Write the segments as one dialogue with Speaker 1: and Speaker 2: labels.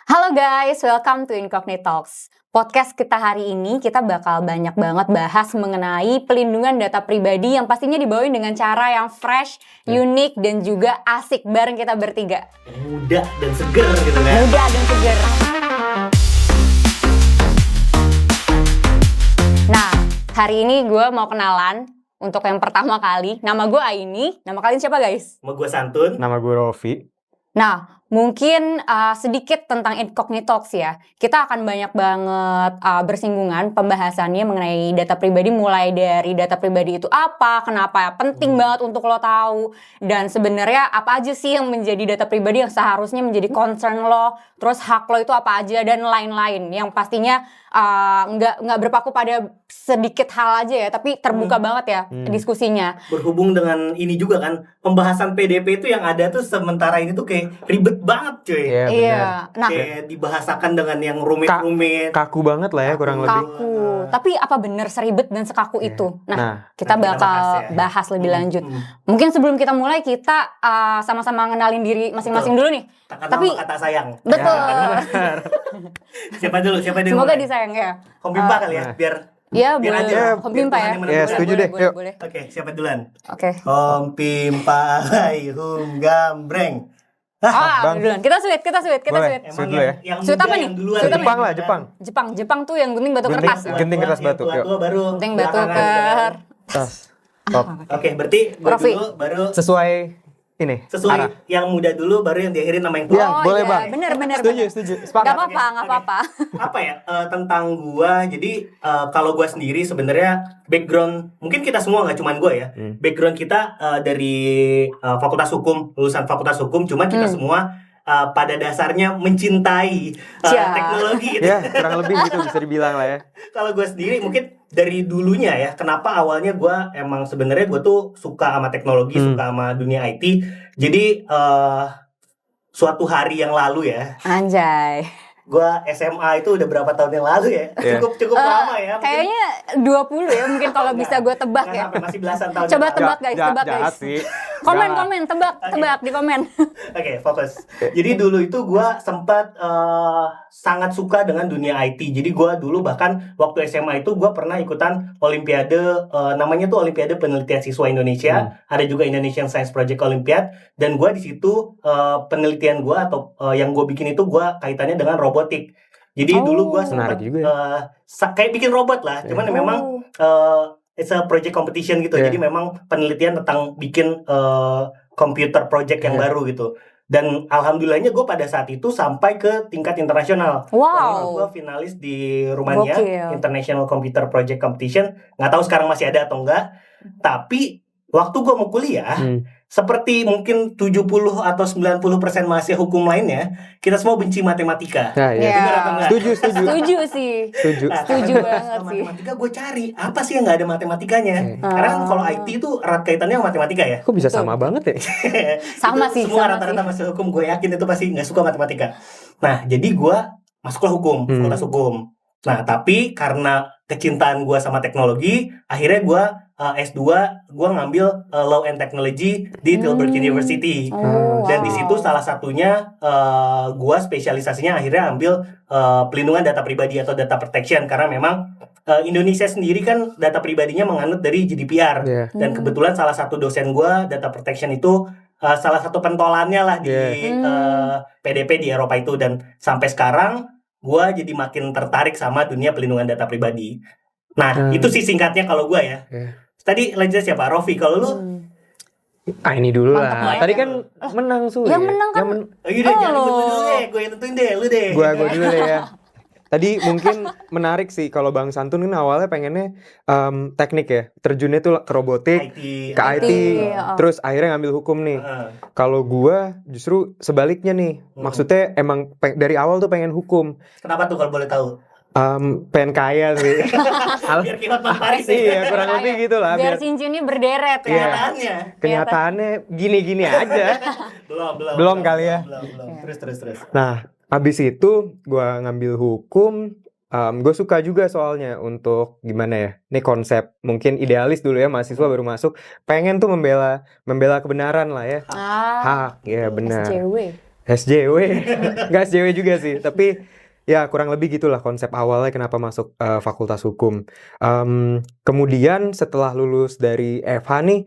Speaker 1: Halo guys, welcome to Incognitox. Podcast kita hari ini kita bakal banyak banget bahas mengenai pelindungan data pribadi yang pastinya dibawain dengan cara yang fresh, unik, dan juga asik bareng kita bertiga.
Speaker 2: Muda dan seger gitu kan.
Speaker 1: Muda dan seger. Nah, hari ini gue mau kenalan untuk yang pertama kali. Nama gue Aini. Nama kalian siapa guys?
Speaker 2: Sama gue Santun.
Speaker 3: Nama gue Rofi.
Speaker 1: Nah, mungkin sedikit tentang Incognitox ya. Kita akan banyak banget bersinggungan pembahasannya mengenai data pribadi, mulai dari data pribadi itu apa, kenapa penting banget untuk lo tahu, dan sebenarnya apa aja sih yang menjadi data pribadi yang seharusnya menjadi concern lo, terus hak lo itu apa aja, dan lain-lain. Yang pastinya nggak berpaku pada sedikit hal aja ya, tapi terbuka banget ya diskusinya.
Speaker 2: Berhubung dengan ini juga kan, pembahasan PDP itu yang ada tuh sementara ini tuh kayak ribet banget cuy.
Speaker 1: Iya. Nah,
Speaker 2: kayak dibahasakan dengan yang rumit-rumit.
Speaker 3: Kaku banget lah ya kurang lebih.
Speaker 1: kaku. Tapi apa benar seribet dan sekaku itu? Nah, kita
Speaker 2: nanti kita
Speaker 1: bakal
Speaker 2: bahas ya.
Speaker 1: bahas lebih lanjut. Mungkin sebelum kita mulai, kita sama-sama ngenalin diri masing-masing dulu nih.
Speaker 2: Tapi kata sayang.
Speaker 1: Betul.
Speaker 2: Siapa dulu?
Speaker 1: Semoga disayang ya.
Speaker 2: Kompimpa kali ya, biar
Speaker 1: Ya,
Speaker 2: biar
Speaker 1: boleh.
Speaker 2: aja.
Speaker 1: Kompimpa ya.
Speaker 3: Ya, setuju deh. Yuk.
Speaker 1: Boleh.
Speaker 2: Oke, siapa duluan?
Speaker 1: Oke.
Speaker 2: Kompimpa hai hum gambreng.
Speaker 3: Bang.
Speaker 1: Duluan. Kita sweet.
Speaker 3: Boleh.
Speaker 2: Emang
Speaker 3: Sweet dulu ya.
Speaker 2: yang
Speaker 1: Sweet
Speaker 2: muda
Speaker 1: apa nih?
Speaker 2: yang duluan.
Speaker 1: Sweet apa
Speaker 3: Jepang
Speaker 1: nih?
Speaker 3: lah, Jepang.
Speaker 1: Jepang tuh yang gunting batu kertas.
Speaker 3: Genting kertas batu, yuk.
Speaker 2: Baru
Speaker 1: Gunting batu
Speaker 2: belakangan.
Speaker 3: Tas. Top.
Speaker 2: Oke, berarti gue
Speaker 1: Rofi.
Speaker 2: dulu baru
Speaker 3: Sesuai ini.
Speaker 2: sesuai
Speaker 3: arah.
Speaker 2: yang muda dulu baru yang diakhirin nama yang tua.
Speaker 3: Iya. boleh,
Speaker 1: iya.
Speaker 3: Bang.
Speaker 1: Bener.
Speaker 3: Setuju. Sepakat.
Speaker 1: Gak apa-apa.
Speaker 2: Apa ya tentang gua? Jadi kalau gua sendiri sebenarnya background mungkin kita semua nggak cuman gua ya. Background kita dari Fakultas Hukum, lulusan Fakultas Hukum. Cuman kita semua pada dasarnya mencintai teknologi. Gitu.
Speaker 3: Ya, kurang lebih gitu bisa dibilang lah ya.
Speaker 2: Kalau gue sendiri mungkin dari dulunya ya, kenapa awalnya gue emang sebenarnya gue tuh suka sama teknologi, suka sama dunia IT. Jadi suatu hari yang lalu ya,
Speaker 1: Anjay.
Speaker 2: gue SMA itu udah berapa tahun yang lalu ya, cukup lama ya. Mungkin
Speaker 1: Kayaknya 20 ya mungkin kalau bisa gue tebak
Speaker 2: nggak
Speaker 1: ya.
Speaker 2: sampai, masih belasan tahun.
Speaker 1: Coba
Speaker 2: yang lalu.
Speaker 1: tebak guys, tebak
Speaker 3: Jahat
Speaker 1: guys.
Speaker 3: sih.
Speaker 1: Komen, tebak di komen.
Speaker 2: Oke, fokus. Jadi dulu itu gue sempat sangat suka dengan dunia IT. Jadi gue dulu bahkan waktu SMA itu gue pernah ikutan Olimpiade, namanya tuh Olimpiade Penelitian Siswa Indonesia. Ada juga Indonesian Science Project Olympiad. Dan gue di situ penelitian gue atau yang gue bikin itu gue kaitannya dengan robotik. Jadi dulu gue sempat
Speaker 3: menarik juga ya.
Speaker 2: kayak bikin robot lah. Cuman memang it's a project competition gitu. Jadi memang penelitian tentang bikin computer project yang baru gitu. Dan alhamdulillahnya gue pada saat itu sampai ke tingkat internasional.
Speaker 1: Wow.
Speaker 2: Gue finalis di Rumania
Speaker 1: Gokil.
Speaker 2: International Computer Project Competition. Nggak tahu sekarang masih ada atau enggak. Tapi waktu gue mau kuliah, seperti mungkin 70 atau 90% mahasiswa hukum lainnya, kita semua benci matematika.
Speaker 3: Nah,
Speaker 1: Iya.
Speaker 2: Benar atau enggak?
Speaker 3: Setuju.
Speaker 1: Setuju sih.
Speaker 3: Setuju.
Speaker 1: Setuju banget sih.
Speaker 2: Matematika gue cari apa sih yang nggak ada matematikanya? Karena kan kalau IT itu erat kaitannya sama matematika ya.
Speaker 3: Kok bisa sama banget ya?
Speaker 1: Sama
Speaker 2: Itu
Speaker 1: sih,
Speaker 2: semua
Speaker 1: sama
Speaker 2: rata-rata
Speaker 1: sih.
Speaker 2: mahasiswa hukum gue yakin itu pasti nggak suka matematika. Nah jadi gue masuklah hukum, fakultas hukum. Nah tapi karena kecintaan gue sama teknologi, akhirnya gue S2 gue ngambil Law and Technology di Tilburg University. Dan di situ salah satunya gue spesialisasinya akhirnya ambil pelindungan data pribadi atau data protection, karena memang Indonesia sendiri kan data pribadinya menganut dari GDPR. Dan kebetulan salah satu dosen gue data protection itu salah satu pentolannya lah di PDP di Eropa itu. Dan sampai sekarang gue jadi makin tertarik sama dunia pelindungan data pribadi. Nah itu sih singkatnya kalau gue ya. Tadi lanjut siapa? Rofi, kalau lu?
Speaker 3: Ini dulu
Speaker 1: Mantap
Speaker 3: lah.
Speaker 1: lah ya.
Speaker 3: Tadi kan menang Su.
Speaker 1: Yang menang kan
Speaker 2: Oh iya deh, jangan ribut dulu deh. Gue yang nentuin deh, lu deh.
Speaker 3: Gua dulu deh ya. Tadi mungkin menarik sih kalau Bang Santun kan awalnya pengennya teknik ya, terjunnya tuh ke robotik,
Speaker 2: IT.
Speaker 3: ke IT,
Speaker 1: ya.
Speaker 3: terus akhirnya ngambil hukum nih. Kalau gua justru sebaliknya nih, maksudnya emang dari awal tuh pengen hukum,
Speaker 2: Kenapa tuh kalau boleh tahu?
Speaker 3: pengen kaya sih.
Speaker 2: Biar kilat Bang Paris ya.
Speaker 3: Iya kurang lebih gitu lah.
Speaker 1: Biar cincinnya berderet ya.
Speaker 2: Kenyataannya.
Speaker 3: Kenyataannya gini-gini aja. Belum kali ya.
Speaker 2: Belum. Terus.
Speaker 3: Nah, habis itu gua ngambil hukum. Gue suka juga soalnya untuk gimana ya, ini konsep mungkin idealis dulu ya, mahasiswa baru masuk, pengen tuh membela kebenaran lah ya, hak ya benar.
Speaker 1: SJW.
Speaker 3: SJW, nggak SJW juga sih, tapi ya kurang lebih gitulah konsep awalnya kenapa masuk Fakultas Hukum. Kemudian setelah lulus dari FH nih,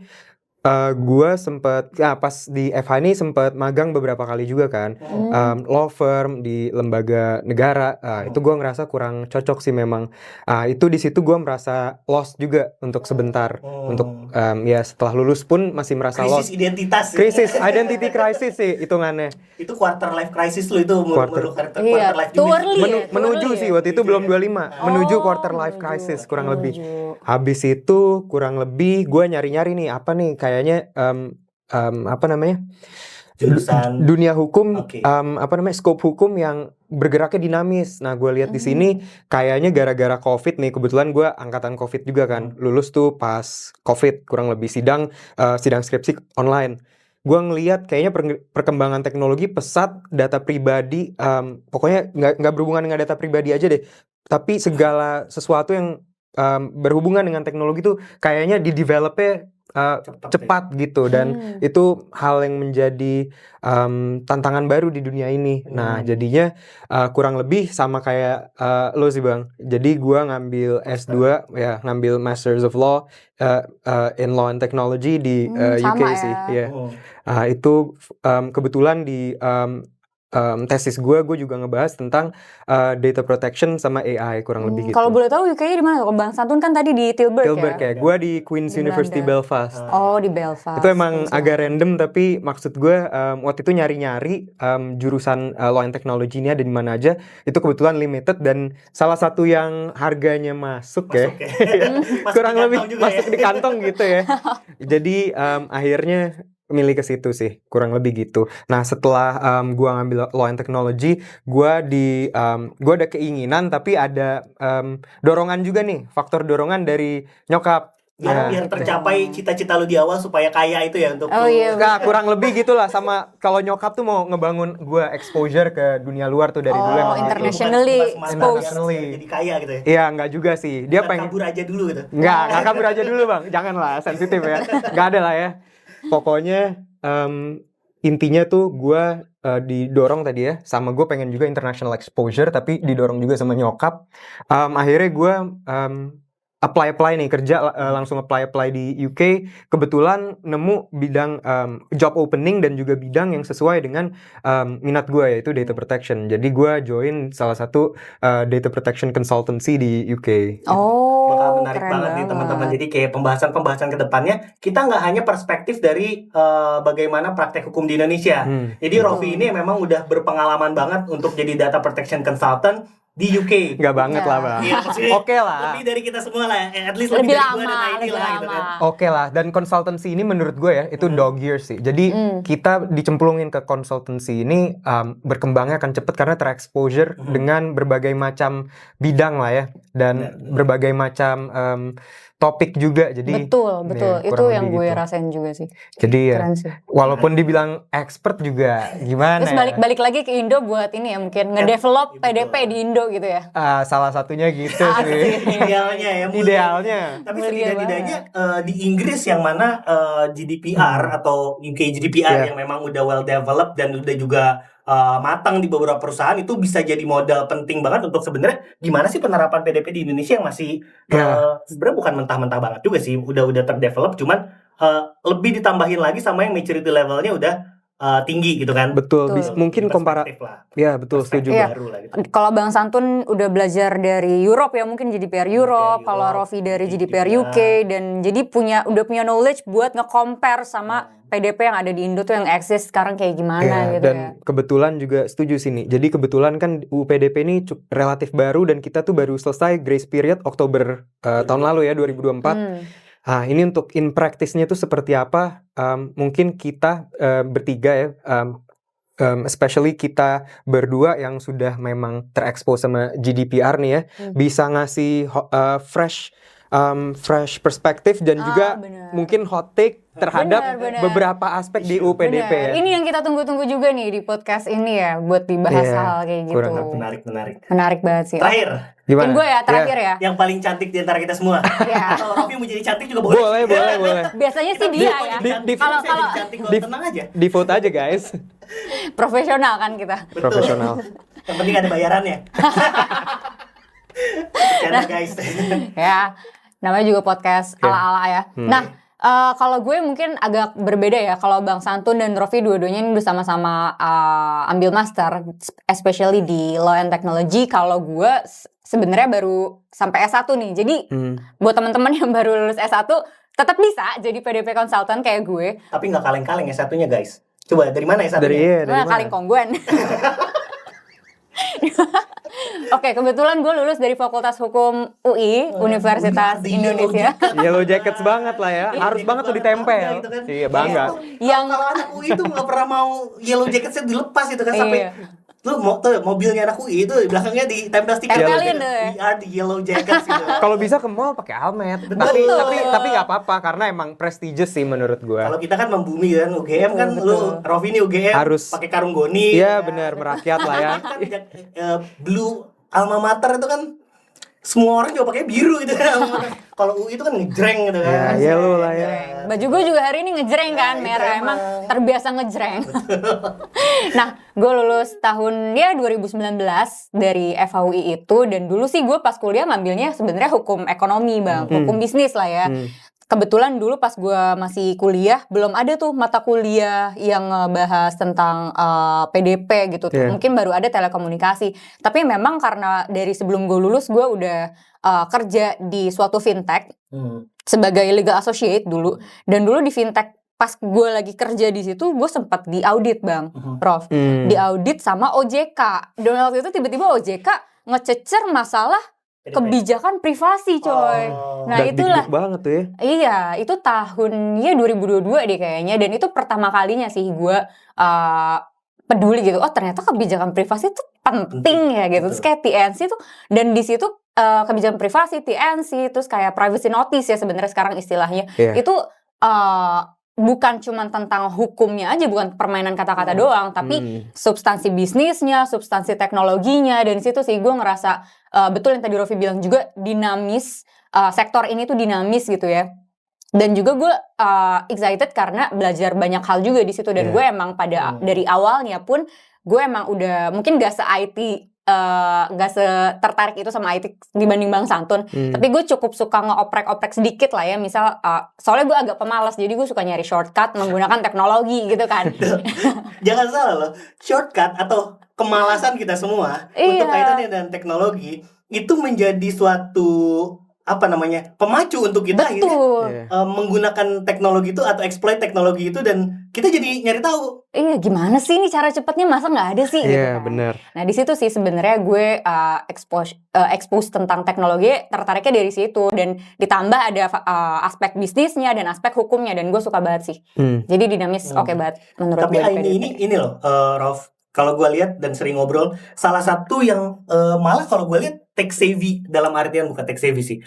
Speaker 3: gue sempet pas di FH ini sempet magang beberapa kali juga kan, law firm di lembaga negara. Itu gue ngerasa kurang cocok sih memang. Itu di situ gue merasa lost juga untuk sebentar, untuk ya setelah lulus pun masih merasa lost.
Speaker 2: Krisis identitas.
Speaker 3: Krisis, identity crisis sih hitungannya.
Speaker 2: Itu quarter life crisis lu itu
Speaker 3: Quarter
Speaker 2: life
Speaker 1: too
Speaker 2: crisis.
Speaker 1: early ya,
Speaker 3: Menuju
Speaker 1: too
Speaker 3: sih
Speaker 1: early
Speaker 3: waktu itu belum 25, menuju quarter
Speaker 1: Oh,
Speaker 3: life
Speaker 1: menuju.
Speaker 3: crisis kurang lebih.
Speaker 1: Menuju.
Speaker 3: Habis itu kurang lebih gue nyari-nyari nih apa nih kayaknya apa namanya
Speaker 2: Jurusan.
Speaker 3: dunia hukum,
Speaker 2: Oke.
Speaker 3: apa namanya scope hukum yang bergeraknya dinamis. Nah gue lihat di sini kayaknya gara-gara COVID nih, kebetulan gue angkatan COVID juga kan, lulus tuh pas COVID kurang lebih sidang skripsi online. Gue ngelihat kayaknya perkembangan teknologi pesat, data pribadi, pokoknya nggak berhubungan dengan data pribadi aja deh, tapi segala sesuatu yang berhubungan dengan teknologi tuh kayaknya di developnya cepat gitu, dan itu hal yang menjadi tantangan baru di dunia ini. Nah jadinya kurang lebih sama kayak lo sih Bang. Jadi gua ngambil S2 ya, ngambil Masters of Law in Law and Technology di UK
Speaker 1: sama
Speaker 3: sih.
Speaker 1: ya.
Speaker 3: Ya. Itu kebetulan di tesis gue juga ngebahas tentang data protection sama AI kurang lebih gitu.
Speaker 1: Kalau boleh tahu UK-nya di mana? Kalau Bang Santun kan tadi di Tilburg ya.
Speaker 3: Gue di Queen's
Speaker 1: Di
Speaker 3: University
Speaker 1: Belanda.
Speaker 3: Belfast.
Speaker 1: Oh, di Belfast.
Speaker 3: Itu emang agak random, tapi maksud gue waktu itu nyari-nyari jurusan Law and Technology ini ada di mana aja. Itu kebetulan limited dan salah satu yang harganya masuk ya. Kurang lebih masuk di kantong gitu ya. Jadi akhirnya milih ke situ sih, kurang lebih gitu. Nah setelah gua ngambil Law and Technology, gua ada keinginan tapi ada dorongan juga nih, faktor dorongan dari nyokap.
Speaker 2: Biar tercapai cita-cita lu di awal supaya kaya itu ya untuk.
Speaker 1: Oh iya.
Speaker 3: Nah, kurang lebih gitulah, sama kalau nyokap tuh mau ngebangun gua exposure ke dunia luar tuh dari dulu emang.
Speaker 1: Internationally exposed.
Speaker 2: Jadi kaya gitu ya.
Speaker 3: Iya, enggak juga sih. Dia pengen
Speaker 2: kabur aja dulu gitu.
Speaker 3: Enggak kabur aja dulu Bang. Janganlah, sensitif ya. Enggak ada lah ya. Pokoknya intinya tuh gue didorong tadi ya, sama gue pengen juga international exposure, tapi didorong juga sama nyokap. Akhirnya gue apply nih kerja, langsung apply di UK. Kebetulan nemu bidang job opening dan juga bidang yang sesuai dengan minat gue, yaitu data protection. Jadi gue join salah satu data protection consultancy di UK.
Speaker 1: Oh,
Speaker 2: bakal menarik
Speaker 1: keren
Speaker 2: banget nih teman-teman. Jadi kayak pembahasan ke depannya kita nggak hanya perspektif dari bagaimana praktek hukum di Indonesia. Jadi Rofi ini memang udah berpengalaman banget untuk jadi data protection consultant di UK.
Speaker 3: Nggak banget lah Bang.
Speaker 2: Iya,
Speaker 3: Oke lah.
Speaker 2: Lebih dari kita semua lah. At least
Speaker 1: Lebih
Speaker 2: dari
Speaker 1: lama,
Speaker 2: gua dan Aini
Speaker 1: lebih
Speaker 2: lah gitu kan.
Speaker 1: lama.
Speaker 3: Oke lah, dan konsultansi ini menurut gue ya itu dog years sih. Jadi kita dicemplungin ke konsultansi ini berkembangnya akan cepet karena terexposure dengan berbagai macam bidang lah ya, dan berbagai macam topik juga. Jadi
Speaker 1: Betul.
Speaker 3: ya,
Speaker 1: Itu
Speaker 3: kurang
Speaker 1: yang
Speaker 3: lebih
Speaker 1: gue
Speaker 3: gitu.
Speaker 1: rasain juga sih.
Speaker 3: Jadi ya,
Speaker 1: Keren sih.
Speaker 3: walaupun dibilang expert juga gimana?
Speaker 1: Terus
Speaker 3: ya?
Speaker 1: balik lagi ke Indo buat ini ya, mungkin ngedevelop PDP di Indo gitu ya.
Speaker 3: Salah satunya gitu sih.
Speaker 2: Idealnya ya.
Speaker 3: Idealnya.
Speaker 2: Tapi
Speaker 1: Mulia
Speaker 2: setidak-tidaknya di Inggris yang mana GDPR atau UK GDPR yang memang udah well developed dan udah juga matang di beberapa perusahaan, itu bisa jadi modal penting banget untuk sebenarnya gimana sih penerapan PDP di Indonesia yang masih sebenarnya bukan mentah-mentah banget juga sih, udah terdevelop, cuman lebih ditambahin lagi sama yang maturity levelnya udah tinggi gitu kan.
Speaker 3: Betul. Mungkin
Speaker 2: Perspektif lah.
Speaker 3: Ya betul, setuju
Speaker 1: Iya.
Speaker 2: Baru lah gitu.
Speaker 1: Kalau Bang Santun udah belajar dari Europe ya, mungkin GDPR Europe. Kalau Rofi dari GDPR UK, dan jadi udah punya knowledge buat nge-compare sama PDP yang ada di Indo tuh yang exist sekarang kayak gimana gitu
Speaker 3: dan
Speaker 1: ya.
Speaker 3: kebetulan juga setuju sini. Jadi kebetulan kan UU PDP ini relatif baru dan kita tuh baru selesai grace period Oktober tahun lalu ya, 2024. Ini untuk in practice-nya tuh seperti apa? Mungkin kita bertiga ya, especially kita berdua yang sudah memang terekspos sama GDPR nih ya, bisa ngasih fresh perspektif dan juga
Speaker 1: bener.
Speaker 3: mungkin hot take terhadap
Speaker 1: Benar.
Speaker 3: beberapa aspek di UPDP
Speaker 1: Bener.
Speaker 3: ya.
Speaker 1: Ini yang kita tunggu-tunggu juga nih di podcast ini ya, buat dibahas
Speaker 3: Iya,
Speaker 1: hal kayak gitu.
Speaker 3: kurang
Speaker 2: Menarik.
Speaker 1: Menarik banget sih.
Speaker 2: Terakhir,
Speaker 1: Mungkin gue ya terakhir ya.
Speaker 2: yang paling cantik di antara kita semua.
Speaker 1: Ya.
Speaker 2: Kalau Rofi mau jadi cantik juga boleh.
Speaker 3: Boleh.
Speaker 1: Biasanya sih
Speaker 2: Kita
Speaker 1: dia
Speaker 2: mau
Speaker 1: ya.
Speaker 2: jadi cantik,
Speaker 1: Kalau
Speaker 2: bisa jadi cantik kalau tenang aja.
Speaker 3: Di vote aja guys.
Speaker 1: profesional kan kita.
Speaker 2: Betul.
Speaker 3: Profesional.
Speaker 2: Yang penting ada bayarannya. Canda guys.
Speaker 1: Ya, namanya juga podcast
Speaker 3: Oke.
Speaker 1: ala-ala ya. Nah, kalau gue mungkin agak berbeda ya. Kalau Bang Santun dan Rofi dua-duanya ini udah sama-sama ambil master, especially di Law and Technology. Kalau gue sebenarnya baru sampai S1 nih. Jadi buat teman-teman yang baru lulus S1 tetap bisa jadi PDP consultant kayak gue.
Speaker 2: Tapi nggak kaleng-kaleng ya satunya guys. Coba dari mana ya
Speaker 3: Dari
Speaker 2: satunya?
Speaker 3: dari mana?
Speaker 1: Kaling kongguan. Oke, kebetulan gue lulus dari Fakultas Hukum UI, Universitas
Speaker 2: UI,
Speaker 1: Indonesia.
Speaker 3: Yellow Jackets banget lah ya. Harus banget tuh ditempel.
Speaker 2: Gitu kan.
Speaker 3: Iya, bangga.
Speaker 1: Yang
Speaker 2: Kalau anak UI itu nggak pernah mau yellow jacketnya dilepas itu kan sampai
Speaker 1: Iya.
Speaker 2: lu mau tuh mobilnya anak UI itu di belakangnya ditempel stiker
Speaker 1: Tempelin
Speaker 2: gitu.
Speaker 1: deh.
Speaker 2: We are the yellow jackets gitu.
Speaker 3: Kalau bisa ke mall pakai helmet.
Speaker 2: Betul.
Speaker 3: Tapi nggak apa-apa karena emang prestigious sih menurut gua.
Speaker 2: Kalau kita kan membumi kan UGM kan
Speaker 1: Betul.
Speaker 2: lu Rofi ini UGM
Speaker 3: Harus.
Speaker 2: pakai karung goni.
Speaker 3: Iya benar merakyat lah ya.
Speaker 2: Kan blue alma mater itu kan semua orang juga pakai biru gitu kan. Kalau UI itu kan ngejreng gitu kan.
Speaker 3: Ya, yellow lah ya.
Speaker 1: baju gue juga hari ini ngejreng kan,
Speaker 2: Nah, itu
Speaker 1: merah.
Speaker 2: emang.
Speaker 1: Emang terbiasa ngejreng. Nah, gue lulus tahun 2019 dari FHUI itu. Dan dulu sih gue pas kuliah ngambilnya sebenarnya hukum ekonomi bang, hukum bisnis lah ya. Kebetulan dulu pas gue masih kuliah belum ada tuh mata kuliah yang ngebahas tentang PDP gitu tuh.
Speaker 3: Iya.
Speaker 1: Mungkin baru ada telekomunikasi. Tapi memang karena dari sebelum gue lulus gue udah kerja di suatu fintech sebagai legal associate dulu. Dan dulu di fintech pas gue lagi kerja di situ gue sempat diaudit bang, Prof. Diaudit sama OJK. Dan waktu itu tiba-tiba OJK ngececer masalah kebijakan privasi coy. Nah itulah.
Speaker 3: Dikduk banget tuh ya.
Speaker 1: Iya, itu tahunnya 2022 deh kayaknya. Dan itu pertama kalinya sih gue peduli gitu. Oh ternyata kebijakan privasi itu penting ya gitu. Terus kayak TNC tuh. Dan di situ kebijakan privasi, TNC, terus kayak privacy notice ya sebenarnya sekarang istilahnya.
Speaker 3: Iya.
Speaker 1: Itu bukan cuma tentang hukumnya aja, bukan permainan kata-kata doang. Tapi substansi bisnisnya, substansi teknologinya. Dan di situ sih gue ngerasa betul yang tadi Rofi bilang juga dinamis. Sektor ini tuh dinamis gitu ya. Dan juga gue excited karena belajar banyak hal juga di situ. Dan gue emang dari awalnya pun gue emang udah mungkin gak se-IT, gak tertarik itu sama IT dibanding Bang Santun. Tapi gue cukup suka ngeoprek-oprek sedikit lah ya. Misal soalnya gue agak pemalas, jadi gue suka nyari shortcut menggunakan teknologi gitu kan.
Speaker 2: Jangan salah loh, shortcut atau kemalasan kita semua
Speaker 1: Iya.
Speaker 2: untuk kaitannya dengan teknologi itu menjadi suatu pemacu untuk kita akhirnya
Speaker 1: Betul.
Speaker 2: menggunakan teknologi itu atau exploit teknologi itu dan kita jadi nyari tahu.
Speaker 1: Iya, gimana sih ini cara cepatnya, masa nggak ada sih?
Speaker 3: Iya
Speaker 1: kan.
Speaker 3: benar.
Speaker 1: Nah di situ sih sebenarnya gue expose tentang teknologi tertariknya dari situ, dan ditambah ada aspek bisnisnya dan aspek hukumnya, dan gue suka banget sih. Jadi dinamis oke banget menurut
Speaker 2: Tapi
Speaker 1: gue. di PDP.
Speaker 2: ini loh, Rof, kalau gue lihat dan sering ngobrol, salah satu yang malah kalau gue lihat tech savvy, dalam artian bukan tech savvy sih,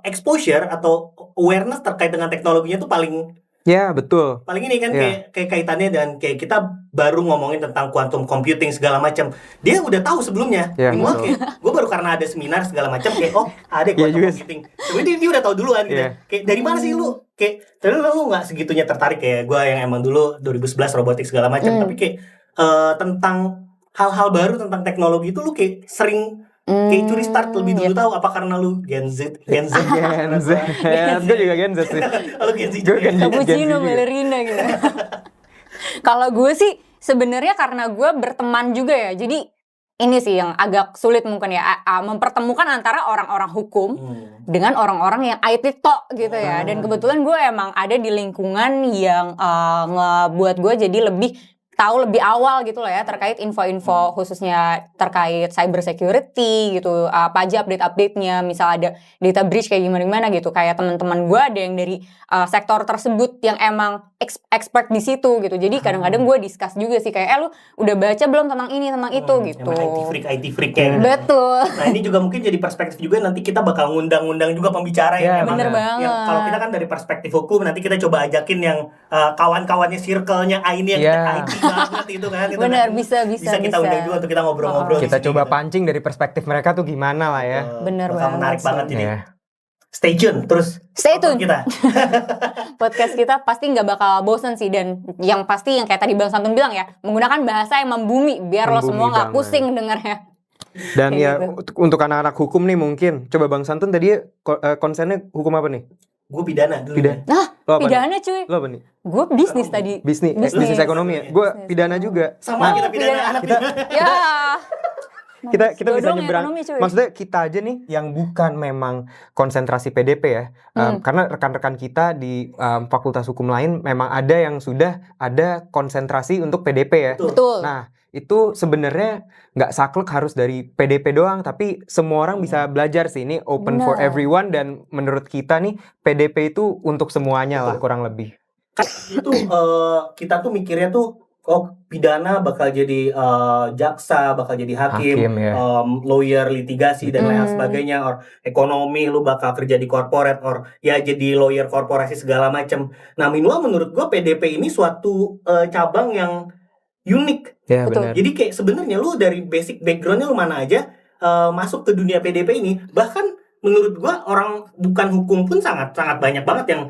Speaker 2: exposure atau awareness terkait dengan teknologinya tuh paling
Speaker 3: Ya betul.
Speaker 2: ini kan
Speaker 3: Iya.
Speaker 2: kayak kaitannya dan kayak kita baru ngomongin tentang quantum computing segala macam, dia udah tahu sebelumnya.
Speaker 3: Iya,
Speaker 2: Minimal
Speaker 3: betul.
Speaker 2: kayak gue baru karena ada seminar segala macam kayak ada
Speaker 3: Iya
Speaker 2: quantum
Speaker 3: juga sih.
Speaker 2: computing. Sebenarnya dia udah tahu duluan gitu.
Speaker 3: Iya.
Speaker 2: Kayak dari mana sih lu? Kayak terus lu nggak segitunya tertarik kayak gue yang emang dulu 2011 robotik segala macam, tapi kayak tentang hal-hal baru tentang teknologi itu lu kayak sering kayak curi start lebih dulu tahu, apa karena lu Gen Z
Speaker 3: Gen Z. Gue juga Gen Z sih.
Speaker 2: Kalau Gen Z
Speaker 3: Gue
Speaker 2: juga.
Speaker 3: Gen Z
Speaker 1: Cappuccino,
Speaker 3: juga.
Speaker 1: ballerina gitu. Kalau gue sih sebenarnya karena gue berteman juga ya. Jadi ini sih yang agak sulit mungkin ya, mempertemukan antara orang-orang hukum dengan orang-orang yang IT tok gitu ya. Dan kebetulan gue emang ada di lingkungan yang ngebuat gue jadi lebih tahu lebih awal gitu loh ya terkait info-info khususnya terkait cyber security gitu, apa aja update-update-nya, misal ada data breach kayak gimana-gimana gitu. Kayak teman-teman gue ada yang dari sektor tersebut yang emang expert di situ gitu. Jadi kadang-kadang gue discuss juga sih kayak lu udah baca belum tentang ini tentang itu gitu.
Speaker 2: Emang IT freak ya.
Speaker 1: Betul.
Speaker 2: Nah ini juga mungkin jadi perspektif juga, nanti kita bakal ngundang-undang juga pembicara
Speaker 3: Ya,
Speaker 2: yang emang
Speaker 1: bener banget.
Speaker 2: yang kalau kita kan dari perspektif hukum, nanti kita coba ajakin yang kawan-kawannya circle-nya ini yang IT banget itu kan. Itu
Speaker 1: Bener,
Speaker 2: kan.
Speaker 1: bisa
Speaker 2: Kita undang juga untuk kita ngobrol-ngobrol.
Speaker 3: Kita
Speaker 2: di sini,
Speaker 3: coba
Speaker 2: gitu.
Speaker 3: pancing dari perspektif mereka tuh gimana lah ya.
Speaker 1: Bener
Speaker 2: Bakal
Speaker 1: banget
Speaker 2: menarik
Speaker 1: sih.
Speaker 2: banget jadi.
Speaker 3: Iya.
Speaker 2: Stay tune terus.
Speaker 1: Stay
Speaker 2: tonton
Speaker 1: tune.
Speaker 2: kita.
Speaker 1: Podcast kita pasti nggak bakal bosen sih, dan yang pasti yang kayak tadi Bang Santun bilang ya, menggunakan bahasa yang membumi biar lo
Speaker 3: Membumi
Speaker 1: semua nggak
Speaker 3: banget.
Speaker 1: pusing dengarnya.
Speaker 3: Dan
Speaker 1: Kayak
Speaker 3: ya
Speaker 1: gitu.
Speaker 3: untuk anak-anak hukum nih mungkin coba Bang Santun tadi konsennya hukum apa nih?
Speaker 2: Gue pidana dulu.
Speaker 3: Pidana.
Speaker 2: ya.
Speaker 1: Nah,
Speaker 3: Lo apa nih?
Speaker 1: pidana cuy.
Speaker 3: Lo apa nih?
Speaker 1: Gue bisnis tadi.
Speaker 3: Bisnis ekonomi ya. Gue pidana juga.
Speaker 2: Sama
Speaker 3: Nah,
Speaker 2: kita pidana. Anak pidana.
Speaker 1: Ya.
Speaker 3: kita bisa
Speaker 1: Dua-duanya
Speaker 3: nyebrang.
Speaker 1: ekonomi, cuy.
Speaker 3: Maksudnya kita aja nih yang bukan memang konsentrasi PDP ya. Karena rekan-rekan kita di fakultas hukum lain memang ada yang sudah ada konsentrasi untuk PDP ya.
Speaker 1: Betul.
Speaker 3: Nah, itu sebenarnya nggak saklek harus dari PDP doang, tapi semua orang bisa belajar sih. Ini open for
Speaker 1: Benar.
Speaker 3: everyone, dan menurut kita nih PDP itu untuk semuanya lah kurang lebih.
Speaker 2: Itu kita tuh mikirnya tuh pidana bakal jadi jaksa, bakal jadi hakim,
Speaker 3: Ya.
Speaker 2: lawyer litigasi dan lain sebagainya, or ekonomi lu bakal kerja di corporate, or ya jadi lawyer korporasi segala macam. Nah, minimal menurut gua PDP ini suatu cabang yang unik.
Speaker 3: Ya
Speaker 1: Betul.
Speaker 3: benar.
Speaker 2: Jadi kayak sebenarnya lu dari basic backgroundnya lu mana aja masuk ke dunia PDP ini, bahkan menurut gua orang bukan hukum pun sangat banyak banget yang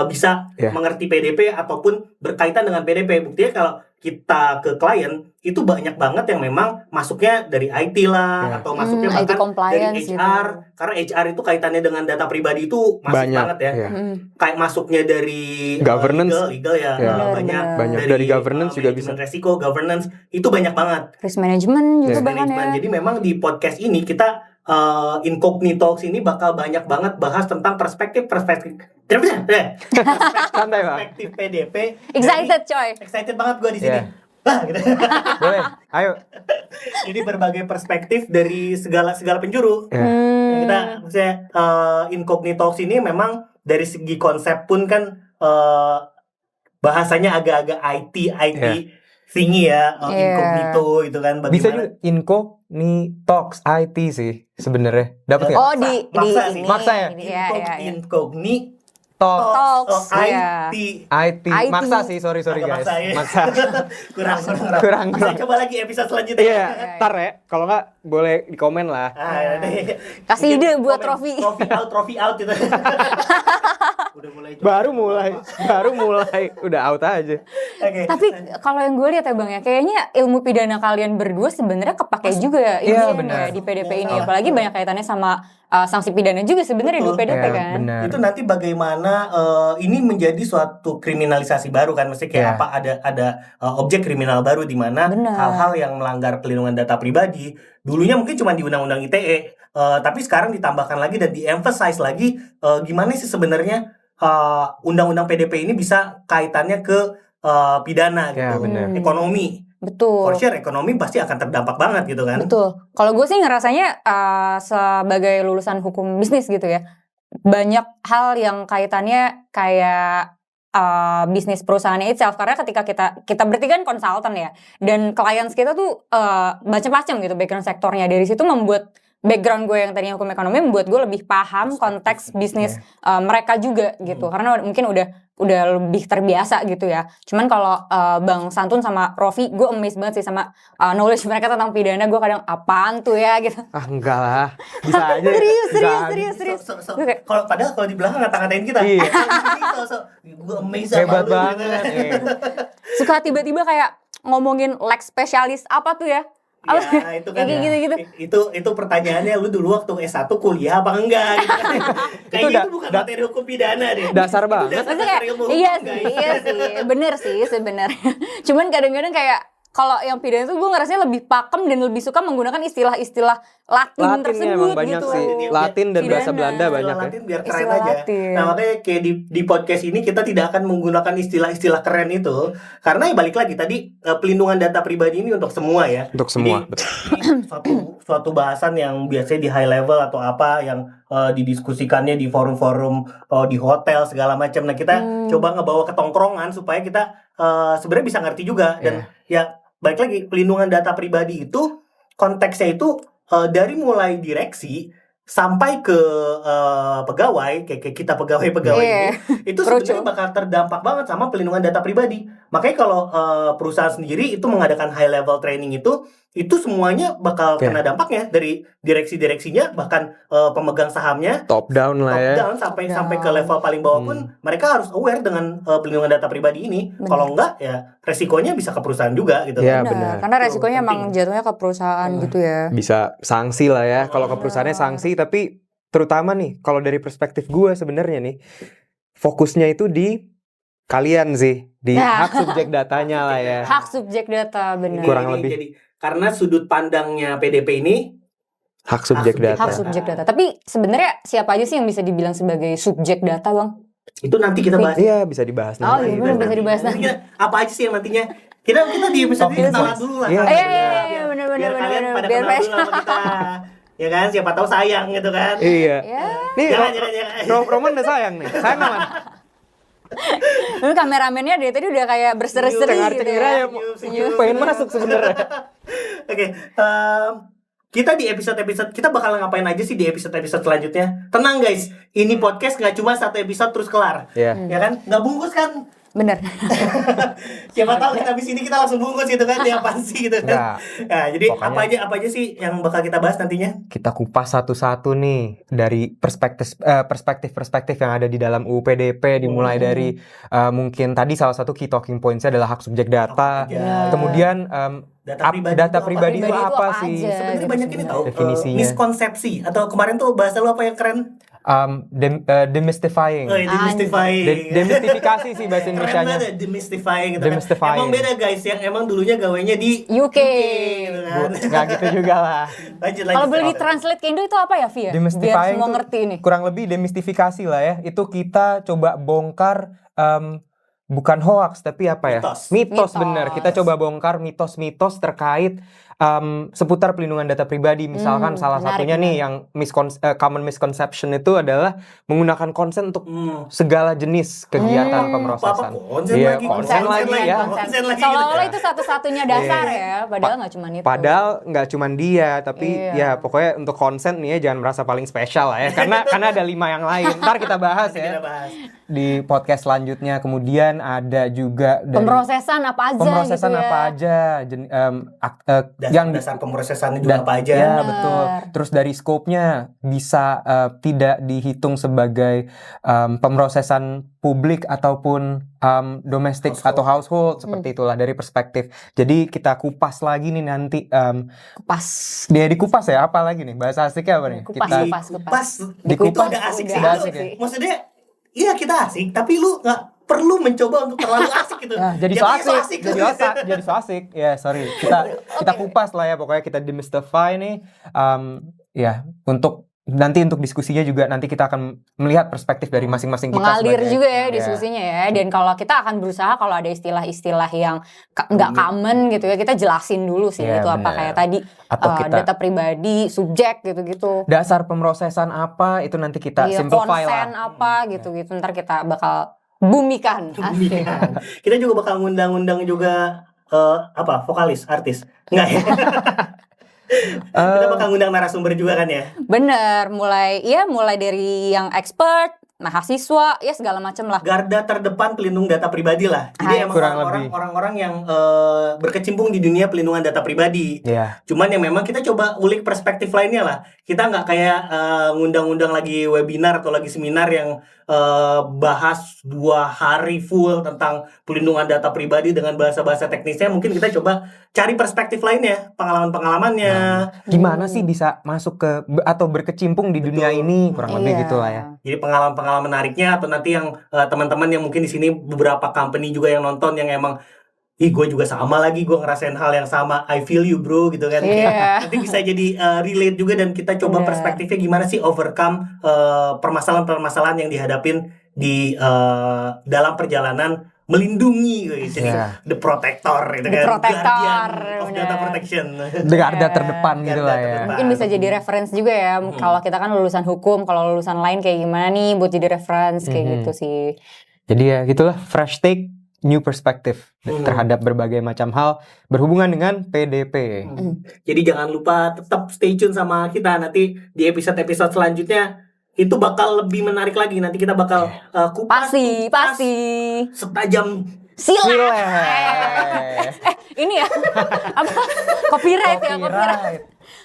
Speaker 2: bisa
Speaker 3: Ya.
Speaker 2: mengerti PDP ataupun berkaitan dengan PDP. Buktinya kalau kita ke klien itu banyak banget yang memang masuknya dari IT lah,
Speaker 3: Ya.
Speaker 2: atau masuknya
Speaker 1: IT
Speaker 2: bahkan dari
Speaker 1: compliance
Speaker 2: HR,
Speaker 1: gitu.
Speaker 2: karena HR itu kaitannya dengan data pribadi itu masif
Speaker 3: Banyak
Speaker 2: banget ya.
Speaker 3: ya.
Speaker 2: Kayak masuknya dari
Speaker 3: Governance.
Speaker 2: legal ya,
Speaker 3: Ya.
Speaker 2: banyak.
Speaker 3: Banyak dari governance juga bisa.
Speaker 2: Manajemen resiko, governance itu banyak banget.
Speaker 1: Risk management juga
Speaker 3: Ya.
Speaker 1: bahkan ya.
Speaker 2: Jadi memang di podcast ini kita Incognito Talks ini bakal banyak banget bahas tentang perspektif
Speaker 3: Santai Bang.
Speaker 2: PDP.
Speaker 1: Excited coy.
Speaker 2: Excited banget gue di sini.
Speaker 3: Ya.
Speaker 2: Gitu.
Speaker 3: Boleh, ayo.
Speaker 2: Jadi berbagai perspektif dari segala penjuru.
Speaker 3: Ya.
Speaker 2: Kita maksudnya Incognito Talks ini memang dari segi konsep pun kan bahasanya agak-agak IT thingy ya, incognito itu kan, bagaimana.
Speaker 3: Bisa juga Incognitox IT sih sebenarnya. Dapat nggak?
Speaker 1: Oh
Speaker 2: Maksa sih.
Speaker 1: ini.
Speaker 3: Maksa ya?
Speaker 1: Iya, iya, iya.
Speaker 2: Incognito
Speaker 1: Talks, iya.
Speaker 2: IT.
Speaker 3: Maksa sih, sorry
Speaker 2: Agak
Speaker 3: guys.
Speaker 2: maksa, ya.
Speaker 3: Maksa.
Speaker 2: kurang. Bisa coba lagi episode selanjutnya.
Speaker 3: Iya, ntar ya. Kalau nggak boleh di komen lah.
Speaker 1: Kasih ide buat
Speaker 2: Komen, trophy out gitu. Udah mulai.
Speaker 3: Baru mulai, udah out aja.
Speaker 2: Oke.
Speaker 1: Tapi kalau yang gue lihat ya Bang ya, kayaknya ilmu pidana kalian berdua sebenarnya kepake juga ya,
Speaker 3: Iya,
Speaker 1: ini
Speaker 3: benar.
Speaker 1: ya, di PDP ini. Apalagi banyak kaitannya sama sanksi pidana juga sebenarnya di
Speaker 2: Betul.
Speaker 1: PDP
Speaker 3: Ya,
Speaker 1: kan.
Speaker 3: benar.
Speaker 2: Itu nanti bagaimana ini menjadi suatu kriminalisasi baru kan, mesti kayak
Speaker 3: Ya.
Speaker 2: apa, ada objek kriminal baru di mana
Speaker 1: Benar.
Speaker 2: hal-hal yang melanggar perlindungan data pribadi dulunya mungkin cuma di undang-undang ITE, tapi sekarang ditambahkan lagi dan di-emphasize lagi gimana sih sebenarnya undang-undang PDP ini bisa kaitannya ke pidana
Speaker 3: Ya,
Speaker 2: gitu,
Speaker 3: benar.
Speaker 2: ekonomi.
Speaker 1: Betul.
Speaker 2: For sure ekonomi pasti akan terdampak banget gitu kan.
Speaker 1: Betul. Kalau gue sih ngerasanya sebagai lulusan hukum bisnis gitu ya, banyak hal yang kaitannya kayak bisnis perusahaannya itself. Karena ketika kita bertiga kan konsultan ya, dan clients kita tuh macam-macam gitu background sektornya. Dari situ membuat background gue yang tadinya hukum ekonomi membuat gue lebih paham konteks bisnis mereka juga gitu. Karena mungkin udah lebih terbiasa gitu ya. Cuman kalau Bang Santun sama Rofi, gue amazed banget sih sama knowledge mereka tentang pidana. Gue kadang apaan tuh ya gitu.
Speaker 3: Ah, enggak lah. Bisa aja.
Speaker 1: Serius.
Speaker 2: Kalau di belakang ngata-ngatain kita.
Speaker 3: Iya.
Speaker 2: Gue amazed sama
Speaker 3: Hebat
Speaker 2: lu,
Speaker 3: banget.
Speaker 2: gitu.
Speaker 1: Suka tiba-tiba kayak ngomongin lex spesialis apa tuh ya?
Speaker 2: Ya, itu kan
Speaker 1: Kayak gitu.
Speaker 2: Itu pertanyaannya, lu dulu waktu S1 kuliah apa enggak gitu kan. Kayaknya itu bukan materi hukum pidana deh.
Speaker 3: Dasar
Speaker 2: Itu
Speaker 3: banget.
Speaker 2: dasar
Speaker 1: Maksudnya kayak
Speaker 2: ilmu hukum,
Speaker 1: iya
Speaker 2: guys.
Speaker 1: sih, bener sih sebenarnya. Cuman kadang-kadang kayak kalau yang pidana itu gue ngerasanya lebih pakem dan lebih suka menggunakan istilah-istilah Latin
Speaker 3: Latin ya
Speaker 1: tersebut
Speaker 3: emang banyak
Speaker 1: gitu.
Speaker 3: sih. Latin dan bahasa
Speaker 1: Pidana.
Speaker 3: Belanda banyak
Speaker 2: Istilah
Speaker 3: ya.
Speaker 2: Latin biar keren
Speaker 1: Istilah
Speaker 2: aja.
Speaker 1: Latin.
Speaker 2: Nah makanya kayak di podcast ini kita tidak akan menggunakan istilah-istilah keren itu karena ya balik lagi tadi pelindungan data pribadi ini untuk semua ya.
Speaker 3: Untuk semua.
Speaker 2: Jadi suatu bahasan yang biasanya di high level atau apa yang didiskusikannya di forum-forum di hotel segala macam. Nah kita coba ngebawa ke tongkrongan supaya kita sebenarnya bisa ngerti juga dan ya balik lagi pelindungan data pribadi itu konteksnya itu dari mulai direksi sampai ke pegawai kayak kita pegawai-pegawai ini itu sebenarnya bakal terdampak banget sama pelindungan data pribadi. Makanya kalau perusahaan sendiri itu mengadakan high level training itu semuanya bakal kena dampaknya dari direksi-direksinya bahkan pemegang sahamnya
Speaker 3: Top down lah ya.
Speaker 2: Top down sampai ke level paling bawah pun mereka harus aware dengan pelindungan data pribadi ini. Kalau enggak ya resikonya bisa ke perusahaan juga gitu.
Speaker 3: Iya benar.
Speaker 1: Karena resikonya emang jatuhnya ke perusahaan gitu ya.
Speaker 3: Bisa sanksi lah ya. Kalau ke perusahaannya sanksi, tapi terutama nih kalau dari perspektif gue sebenarnya nih fokusnya itu di kalian sih, di hak subjek datanya lah ya.
Speaker 1: Hak subjek data benar.
Speaker 3: Kurang lebih.
Speaker 2: Jadi karena sudut pandangnya PDP ini
Speaker 3: hak subjek data.
Speaker 1: Hak subjek data. Tapi sebenarnya siapa aja sih yang bisa dibilang sebagai subjek data, Bang?
Speaker 2: itu nanti kita bahas.
Speaker 3: Iya, bisa dibahas
Speaker 1: Oh
Speaker 3: nanti.
Speaker 1: iya benar bisa dibahas nanti.
Speaker 2: Apa aja sih yang nantinya kita di episode ini kenalan dulu lah.
Speaker 3: Iya,
Speaker 1: iya, benar,
Speaker 2: Biar
Speaker 1: benar,
Speaker 2: kalian
Speaker 1: benar,
Speaker 2: pada
Speaker 1: biar
Speaker 2: kenal dulu sama kita. Ya kan, siapa tahu sayang gitu kan.
Speaker 3: Iya.
Speaker 1: Ya.
Speaker 3: Nih,
Speaker 2: Jangan.
Speaker 3: Roman udah sayang nih. Sayang aman.
Speaker 1: Lalu kameramennya dari tadi udah kayak berseri-seri gitu
Speaker 3: Cengar-cengir
Speaker 1: ya.
Speaker 3: ya. Pengen masuk sebenarnya.
Speaker 2: Oke, kita di episode-episode kita bakal ngapain aja sih di episode-episode selanjutnya? Tenang guys, ini podcast nggak cuma satu episode terus kelar,
Speaker 3: Iya.
Speaker 2: ya kan? Nggak bungkus kan?
Speaker 1: Bener.
Speaker 2: Siapa tahu kita habis ini kita langsung bungkus gitu kan? Dia apaan sih gitu kan? Nah, jadi
Speaker 3: Pokoknya
Speaker 2: apa aja sih yang bakal kita bahas nantinya?
Speaker 3: kita kupas satu-satu nih dari perspektif yang ada di dalam UU PDP, dimulai dari mungkin tadi salah satu key talking points-nya adalah hak subjek data.
Speaker 2: Kemudian
Speaker 3: Kemudian
Speaker 2: data pribadi
Speaker 3: itu apa sih?
Speaker 2: sebenarnya
Speaker 1: gitu
Speaker 2: banyak ini tahu
Speaker 3: Definisinya.
Speaker 2: miskonsepsi atau kemarin tuh bahasa lu apa yang keren?
Speaker 3: Demystifying.
Speaker 2: Demystifying.
Speaker 3: Demystifikasi sih bahasa
Speaker 2: Keren
Speaker 3: Indonesianya.
Speaker 2: banget, demystifying gitu
Speaker 3: Demystifying.
Speaker 2: kan. Emang beda guys, yang emang dulunya gawainya di
Speaker 1: UK.
Speaker 2: gitu kan.
Speaker 3: Nggak gitu juga lah.
Speaker 2: Lanjut.
Speaker 1: Kalau boleh di-translate ke Indo itu apa ya, Via? Biar
Speaker 3: Demystifying
Speaker 1: semua
Speaker 3: tuh
Speaker 1: ngerti nih.
Speaker 3: kurang lebih demystifikasi lah ya. Itu kita coba bongkar bukan hoax tapi apa ya? Mitos bener. Kita coba bongkar mitos-mitos terkait seputar pelindungan data pribadi. Misalkan salah satunya nih yang common misconception itu adalah menggunakan konsen untuk segala jenis kegiatan pemrosesan. Konsen lagi ya.
Speaker 1: Seolah-olah itu satu-satunya dasar ya, padahal nggak cuma itu.
Speaker 3: Padahal nggak cuma dia, tapi ya pokoknya untuk konsen nih ya jangan merasa paling spesial lah ya, karena ada 5 yang lain. Ntar kita bahas ya di podcast selanjutnya. Kemudian ada juga dari
Speaker 1: pemrosesan apa aja
Speaker 3: pemrosesan
Speaker 1: gitu ya.
Speaker 3: apa aja, yang
Speaker 2: dasar pemrosesannya juga apa aja.
Speaker 3: Ya betul. Terus dari scope-nya bisa tidak dihitung sebagai pemrosesan publik ataupun domestik atau household seperti itulah dari perspektif. Jadi kita kupas lagi nih nanti.
Speaker 1: Kupas.
Speaker 3: Dia dikupas ya, apa lagi nih? Bahasa asiknya apa nih?
Speaker 1: Kupas.
Speaker 2: Dikupas udah asik sih.
Speaker 3: Ya?
Speaker 2: Maksudnya iya kita asik, tapi lu nggak perlu mencoba untuk terlalu asik gitu.
Speaker 3: Jadi so asik. Jadi so asik. Ya, sorry. Kita kupas lah ya, pokoknya kita demystify nih. Ya, untuk diskusinya juga nanti kita akan melihat perspektif dari masing-masing kita.
Speaker 1: Mengalir juga ya diskusinya ya. Dan kalau kita akan berusaha kalau ada istilah-istilah yang nggak common gitu ya, kita jelasin dulu sih itu apa kayak tadi data pribadi, subjek gitu-gitu.
Speaker 3: Dasar pemrosesan apa itu nanti kita simplify lah.
Speaker 1: Konsen apa gitu-gitu. Ntar kita bakal bumikan.
Speaker 2: Kita juga bakal ngundang-undang juga vokalis, artis. Enggak ya? Kita bakal ngundang narasumber juga kan ya?
Speaker 1: Bener, mulai dari yang expert, mahasiswa, ya segala macam lah.
Speaker 2: Garda terdepan pelindung data pribadi lah. Jadi emang orang-orang yang berkecimpung di dunia pelindungan data pribadi. Cuman yang memang kita coba ulik perspektif lainnya lah. Kita nggak kayak ngundang-undang lagi webinar atau lagi seminar yang bahas 2 hari full tentang pelindungan data pribadi dengan bahasa-bahasa teknisnya. Mungkin kita coba cari perspektif lainnya, pengalaman-pengalamannya.
Speaker 3: Gimana sih bisa masuk ke atau berkecimpung di dunia ini, kurang lebih gitu lah ya.
Speaker 2: Jadi pengalaman menariknya atau nanti yang teman-teman yang mungkin di sini beberapa company juga yang nonton yang emang gue juga sama lagi, gue ngerasain hal yang sama, I feel you bro gitu kan.
Speaker 1: Iya.
Speaker 2: Nanti bisa jadi relate juga, dan kita coba
Speaker 1: Bener.
Speaker 2: perspektifnya gimana sih overcome permasalahan-permasalahan yang dihadapin di dalam perjalanan melindungi gitu.
Speaker 3: Iya.
Speaker 2: The protector gitu
Speaker 1: The
Speaker 2: kan.
Speaker 1: protector,
Speaker 2: Guardian of
Speaker 1: bener.
Speaker 2: data protection.
Speaker 3: Garda
Speaker 1: Iya.
Speaker 3: terdepan gitu lah ya.
Speaker 2: terdepan.
Speaker 1: Mungkin bisa jadi reference juga ya. Kalau kita kan lulusan hukum, kalau lulusan lain kayak gimana nih buat jadi reference kayak gitu sih.
Speaker 3: Jadi ya gitulah, fresh take, new perspective terhadap berbagai macam hal berhubungan dengan PDP.
Speaker 2: Jadi jangan lupa tetap stay tune sama kita, nanti di episode-episode selanjutnya itu bakal lebih menarik lagi. Nanti kita bakal kupas
Speaker 1: Pasti.
Speaker 2: setajam
Speaker 1: Silat.
Speaker 3: Silet.
Speaker 1: Ini ya. Apa? Copyright ya, copyright.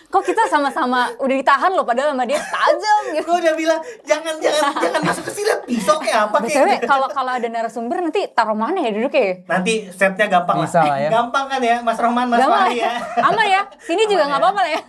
Speaker 1: Kok kita sama-sama udah ditahan loh, padahal sama dia tajam gitu.
Speaker 2: gue udah bilang jangan masuk ke silat, pisau kayak apa
Speaker 1: BTW
Speaker 2: kayak.
Speaker 1: kalau ada narasumber nanti taruh mana ya duduknya?
Speaker 2: Nanti setnya gampang
Speaker 3: Bisa lah ya.
Speaker 2: Gampang kan ya, Mas Rohman, Mas
Speaker 1: Gampang
Speaker 2: Fahri ya.
Speaker 1: Aman ya. Sini juga nggak apa-apa lah ya.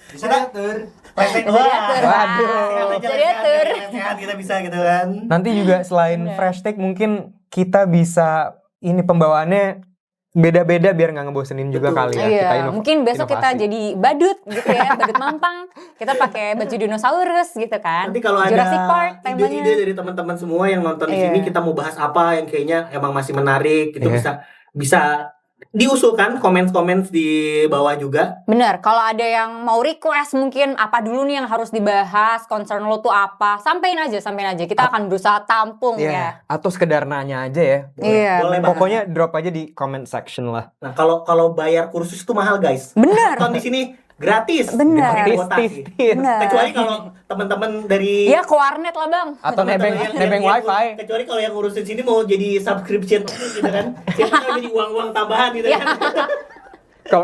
Speaker 2: Bisa diatur.
Speaker 1: Bisa diatur.
Speaker 3: Waduh.
Speaker 1: Bisa diatur.
Speaker 2: Sehat kita bisa gitu kan.
Speaker 3: Nanti juga selain fresh take mungkin kita bisa ini pembawaannya beda-beda biar nggak ngebosenin juga
Speaker 2: Betul.
Speaker 3: kali ya.
Speaker 1: Iya,
Speaker 3: Kita
Speaker 1: mungkin besok kita
Speaker 3: inovasi.
Speaker 1: jadi badut gitu ya, badut mampang. Kita pakai baju dinosaurus gitu kan.
Speaker 2: Nanti kalau
Speaker 1: Jurassic
Speaker 2: ada
Speaker 1: Park temanya.
Speaker 2: ide-ide dari teman-teman semua yang nonton di
Speaker 1: Iya.
Speaker 2: sini, kita mau bahas apa yang kayaknya emang masih menarik, itu
Speaker 3: Iya.
Speaker 2: bisa diusulkan komen di bawah juga.
Speaker 1: Bener, kalau ada yang mau request mungkin apa dulu nih yang harus dibahas, concern lo tuh apa, sampein aja. Kita akan berusaha tampung
Speaker 3: Iya.
Speaker 1: ya.
Speaker 3: Atau sekedar nanya aja ya.
Speaker 1: Iya,
Speaker 2: Boleh
Speaker 1: bener.
Speaker 2: banget.
Speaker 3: Pokoknya drop aja di comment section lah.
Speaker 2: Nah, kalau bayar kursus itu mahal, guys.
Speaker 1: Bener.
Speaker 2: Nonton di sini gratis.
Speaker 1: Bener.
Speaker 2: Pakai
Speaker 3: Tis,
Speaker 2: kuota
Speaker 3: tis,
Speaker 2: sih.
Speaker 3: tis.
Speaker 1: Bener.
Speaker 2: Kecuali kalau teman-teman dari
Speaker 1: Ya ke warnet lah bang.
Speaker 3: Atau nebeng wifi.
Speaker 2: Kecuali kalau yang ngurusin sini mau jadi subscription gitu kan. Siapa tahu jadi uang-uang tambahan gitu
Speaker 1: Iya.
Speaker 2: kan.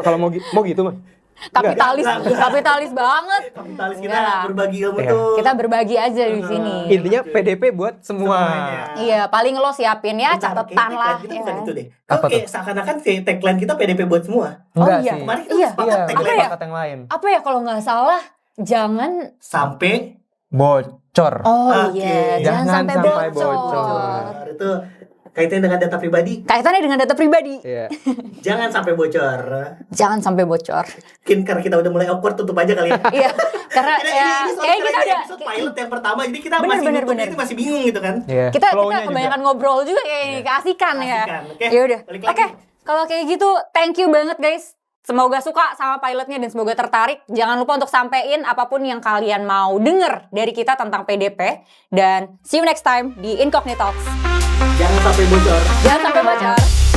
Speaker 3: Kalau mau gitu mah.
Speaker 1: Kapitalis,
Speaker 2: Enggak.
Speaker 1: kapitalis banget.
Speaker 2: Kapitalis kita
Speaker 1: Enggak lah.
Speaker 2: berbagi ilmu
Speaker 3: Iya.
Speaker 2: tuh.
Speaker 1: Kita berbagi aja di sini.
Speaker 3: Intinya PDP buat semua.
Speaker 2: Semuanya.
Speaker 1: Iya, paling lo siapin ya
Speaker 2: Bentar,
Speaker 1: catatan
Speaker 2: kayaknya
Speaker 1: lah.
Speaker 2: tagline kita
Speaker 1: Ya.
Speaker 2: bukan itu deh.
Speaker 3: Apa
Speaker 2: Kok kayak
Speaker 3: tuh?
Speaker 2: seakan-akan kayak tagline kita PDP buat semua.
Speaker 3: Enggak
Speaker 1: iya.
Speaker 3: sih.
Speaker 2: Kemarin kita
Speaker 1: Iya.
Speaker 2: sepakat
Speaker 3: Iya,
Speaker 2: tagline
Speaker 1: Apa ya?
Speaker 3: tempat yang lain.
Speaker 1: Apa ya kalau nggak salah, jangan.
Speaker 2: sampai
Speaker 3: Bocor.
Speaker 1: Oh
Speaker 2: Oke.
Speaker 1: iya, jangan sampai bocor.
Speaker 2: itu kaitannya dengan data pribadi.
Speaker 1: Kaitannya dengan data pribadi.
Speaker 3: Iya.
Speaker 2: Jangan sampai bocor.
Speaker 1: Jangan sampai bocor.
Speaker 2: Mungkin karena kita udah mulai awkward, tutup aja kali ya.
Speaker 1: Iya, karena
Speaker 2: Ini
Speaker 1: ya
Speaker 2: soalnya
Speaker 1: kayak kita
Speaker 2: ini
Speaker 1: udah
Speaker 2: episode pilot yang pertama, jadi kita
Speaker 1: Bener,
Speaker 2: masih
Speaker 1: bener,
Speaker 2: nutup
Speaker 1: bener.
Speaker 2: ini masih bingung gitu kan.
Speaker 3: Iya.
Speaker 1: kita
Speaker 3: Flow-nya juga.
Speaker 1: kebanyakan ngobrol juga kayak ini, keasikan ya.
Speaker 2: Keasikan, oke.
Speaker 1: Ya udah.
Speaker 2: Balik
Speaker 1: Oke,
Speaker 2: lagi.
Speaker 1: kalau kayak gitu thank you banget guys. Semoga suka sama pilotnya dan semoga tertarik. Jangan lupa untuk sampein apapun yang kalian mau denger dari kita tentang PDP. Dan see you next time di Incognito Talks.
Speaker 2: Jangan sampai bocor.
Speaker 1: Jangan sampai bocor.